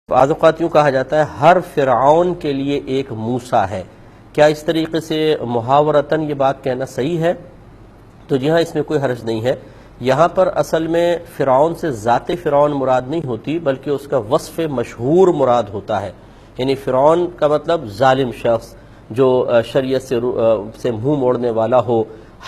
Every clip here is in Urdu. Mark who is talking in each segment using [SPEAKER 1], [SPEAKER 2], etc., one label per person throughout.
[SPEAKER 1] بعض اوقات یوں کہا جاتا ہے ہر فرعون کے لیے ایک موسیٰ ہے۔ کیا اس طریقے سے محاورتاً یہ بات کہنا صحیح ہے؟ تو جی ہاں، اس میں کوئی حرج نہیں ہے۔ یہاں پر اصل میں فرعون سے ذات فرعون مراد نہیں ہوتی، بلکہ اس کا وصف مشہور مراد ہوتا ہے۔ یعنی فرعون کا مطلب ظالم شخص جو شریعت سے منہ موڑنے والا ہو،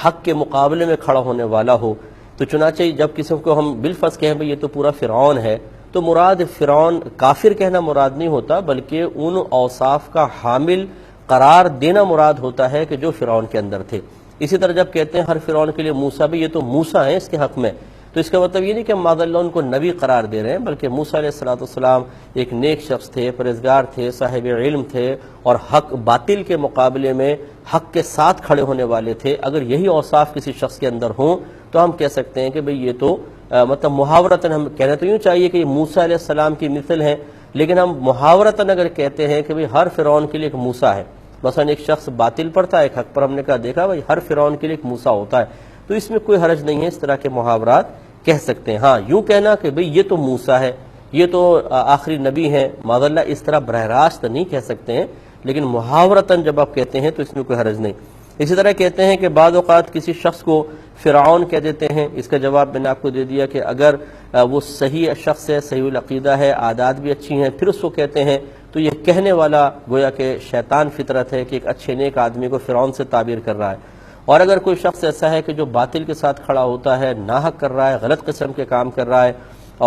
[SPEAKER 1] حق کے مقابلے میں کھڑا ہونے والا ہو۔ تو چنانچہ جب کسی کو ہم بالفرض کہیں بھئی یہ تو پورا فرعون ہے، تو مراد فرعون کافر کہنا مراد نہیں ہوتا، بلکہ ان اوصاف کا حامل قرار دینا مراد ہوتا ہے کہ جو فرعون کے اندر تھے۔ اسی طرح جب کہتے ہیں ہر فرعون کے لیے موسیٰ بھی، یہ تو موسیٰ ہیں اس کے حق میں، تو اس کا مطلب یہ نہیں کہ ہم معاذ اللہ ان کو نبی قرار دے رہے ہیں، بلکہ موسیٰ علیہ السلام ایک نیک شخص تھے، پرہیزگار تھے، صاحب علم تھے، اور حق باطل کے مقابلے میں حق کے ساتھ کھڑے ہونے والے تھے۔ اگر یہی اوصاف کسی شخص کے اندر ہوں تو ہم کہہ سکتے ہیں کہ بھئی یہ تو مطلب محاورتاً ہم کہنا تو یوں چاہیے کہ یہ موسیٰ علیہ السلام کی مثل ہیں، لیکن ہم محاورتاً اگر کہتے ہیں کہ بھئی ہر فرعون کے لیے ایک موسیٰ ہے، مثلا ایک شخص باطل پر تھا، ایک حق پر، ہم نے کہا دیکھا بھئی ہر فرعون کے لیے ایک موسیٰ ہوتا ہے، تو اس میں کوئی حرج نہیں ہے، اس طرح کے محاورات کہہ سکتے ہیں۔ ہاں، یوں کہنا کہ بھئی یہ تو موسیٰ ہے، یہ تو آخری نبی ہیں، معاذ اللہ اس طرح براہ راست نہیں کہہ سکتے ہیں، لیکن محاورتاً جب آپ کہتے ہیں تو اس میں کوئی حرج نہیں۔ اسی طرح کہتے ہیں کہ بعض اوقات کسی شخص کو فرعون کہہ دیتے ہیں، اس کا جواب میں نے آپ کو دے دیا کہ اگر وہ صحیح شخص ہے، صحیح العقیدہ ہے، عادات بھی اچھی ہیں، پھر اس کو کہتے ہیں تو یہ کہنے والا گویا کہ شیطان فطرت ہے کہ ایک اچھے نیک آدمی کو فرعون سے تعبیر کر رہا ہے۔ اور اگر کوئی شخص ایسا ہے کہ جو باطل کے ساتھ کھڑا ہوتا ہے، ناحق کر رہا ہے، غلط قسم کے کام کر رہا ہے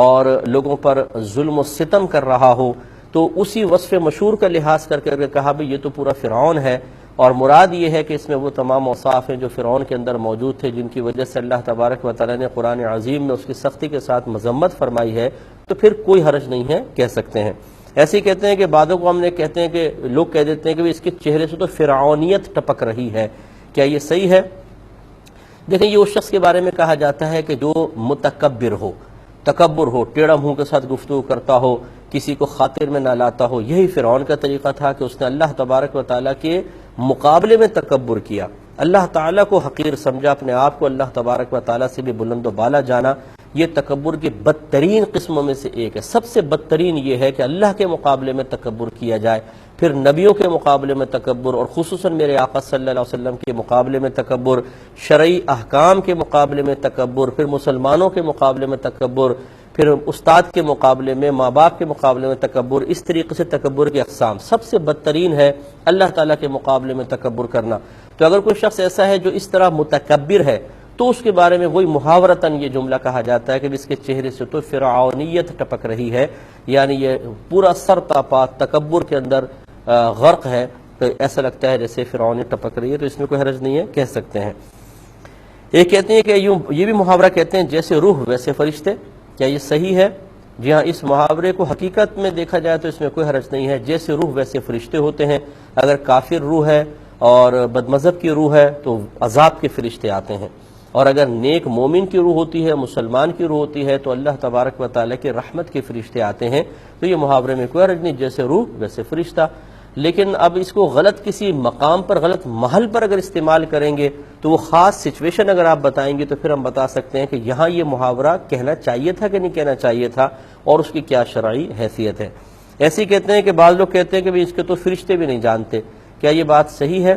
[SPEAKER 1] اور لوگوں پر ظلم و ستم کر رہا ہو، تو اسی وصف مشہور کا لحاظ کر کے کہا بھئی یہ تو پورا فرعون ہے، اور مراد یہ ہے کہ اس میں وہ تمام اوصاف ہیں جو فرعون کے اندر موجود تھے، جن کی وجہ سے اللہ تبارک و تعالیٰ نے قرآن عظیم میں اس کی سختی کے ساتھ مذمت فرمائی ہے، تو پھر کوئی حرج نہیں ہے، کہہ سکتے ہیں۔ ایسے ہی کہتے ہیں کہ بعضوں کو ہم نے کہتے ہیں کہ لوگ کہہ دیتے ہیں کہ اس کے چہرے سے تو فرعونیت ٹپک رہی ہے، کیا یہ صحیح ہے؟ دیکھیں، یہ اس شخص کے بارے میں کہا جاتا ہے کہ جو متکبر ہو، تکبر ہو، ٹیڑھا منہ کے ساتھ گفتگو کرتا ہو، کسی کو خاطر میں نہ لاتا ہو۔ یہی فرعون کا طریقہ تھا کہ اس نے اللہ تبارک و تعالیٰ کے مقابلے میں تکبر کیا، اللہ تعالیٰ کو حقیر سمجھا، اپنے آپ کو اللہ تبارک و تعالیٰ سے بھی بلند و بالا جانا۔ یہ تکبر کی بدترین قسموں میں سے ایک ہے۔ سب سے بدترین یہ ہے کہ اللہ کے مقابلے میں تکبر کیا جائے، پھر نبیوں کے مقابلے میں تکبر، اور خصوصاً میرے آقا صلی اللہ علیہ وسلم کے مقابلے میں تکبر، شرعی احکام کے مقابلے میں تکبر، پھر مسلمانوں کے مقابلے میں تکبر، پھر استاد کے مقابلے میں، ماں باپ کے مقابلے میں تکبر۔ اس طریقے سے تکبر کی اقسام سب سے بدترین ہے اللہ تعالیٰ کے مقابلے میں تکبر کرنا۔ تو اگر کوئی شخص ایسا ہے جو اس طرح متکبر ہے، تو اس کے بارے میں وہی محاورتاً یہ جملہ کہا جاتا ہے کہ اس کے چہرے سے تو فرعونیت ٹپک رہی ہے، یعنی یہ پورا سر تاپا تکبر کے اندر غرق ہے، تو ایسا لگتا ہے جیسے فرعونیت ٹپک رہی ہے، تو اس میں کوئی حرج نہیں ہے، کہہ سکتے ہیں۔ ایک کہتے ہیں کہ یہ بھی محاورہ کہتے ہیں جیسے روح ویسے فرشتے، کیا یہ صحیح ہے؟ جی ہاں، اس محاورے کو حقیقت میں دیکھا جائے تو اس میں کوئی حرج نہیں ہے۔ جیسے روح ویسے فرشتے ہوتے ہیں، اگر کافر روح ہے اور بدمذہب کی روح ہے تو عذاب کے فرشتے آتے ہیں، اور اگر نیک مومن کی روح ہوتی ہے، مسلمان کی روح ہوتی ہے، تو اللہ تبارک و تعالیٰ کے رحمت کے فرشتے آتے ہیں۔ تو یہ محاورے میں کوئی حرج نہیں، جیسے روح ویسے فرشتہ۔ لیکن اب اس کو غلط کسی مقام پر، غلط محل پر اگر استعمال کریں گے تو وہ خاص سچویشن اگر آپ بتائیں گے تو پھر ہم بتا سکتے ہیں کہ یہاں یہ محاورہ کہنا چاہیے تھا کہ نہیں کہنا چاہیے تھا، اور اس کی کیا شرعی حیثیت ہے۔ ایسے ہی کہتے ہیں کہ بعض لوگ کہتے ہیں کہ اس کے تو فرشتے بھی نہیں جانتے، کیا یہ بات صحیح ہے؟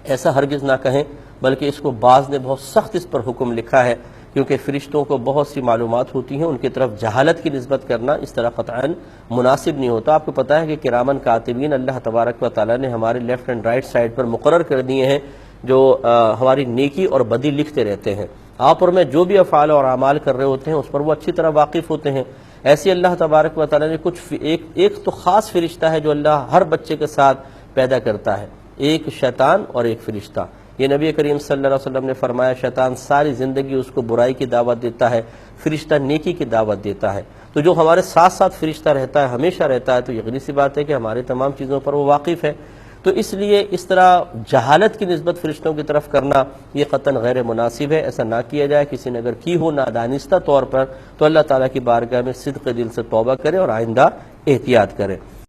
[SPEAKER 1] ایسا ہرگز نہ کہیں، بلکہ اس کو بعض نے بہت سخت اس پر حکم لکھا ہے، کیونکہ فرشتوں کو بہت سی معلومات ہوتی ہیں، ان کی طرف جہالت کی نسبت کرنا اس طرح قطعاً مناسب نہیں ہوتا۔ آپ کو پتہ ہے کہ کرامن کاتبین اللہ تبارک و تعالیٰ نے ہمارے لیفٹ اینڈ رائٹ سائڈ پر مقرر کر دیے ہیں، جو ہماری نیکی اور بدی لکھتے رہتے ہیں۔ آپ اور میں جو بھی افعال اور اعمال کر رہے ہوتے ہیں اس پر وہ اچھی طرح واقف ہوتے ہیں۔ ایسے اللہ تبارک و تعالیٰ نے ایک تو خاص فرشتہ ہے جو اللہ ہر بچے کے ساتھ پیدا کرتا ہے، ایک شیطان اور ایک فرشتہ۔ یہ نبی کریم صلی اللہ علیہ وسلم نے فرمایا شیطان ساری زندگی اس کو برائی کی دعوت دیتا ہے، فرشتہ نیکی کی دعوت دیتا ہے۔ تو جو ہمارے ساتھ ساتھ فرشتہ رہتا ہے، ہمیشہ رہتا ہے، تو یقینی سی بات ہے کہ ہمارے تمام چیزوں پر وہ واقف ہے۔ تو اس لیے اس طرح جہالت کی نسبت فرشتوں کی طرف کرنا یہ قطعاً غیر مناسب ہے، ایسا نہ کیا جائے۔ کسی نے اگر کی ہو نادانستہ طور پر تو اللہ تعالیٰ کی بارگاہ میں صدق دل سے توبہ کرے اور آئندہ احتیاط کرے۔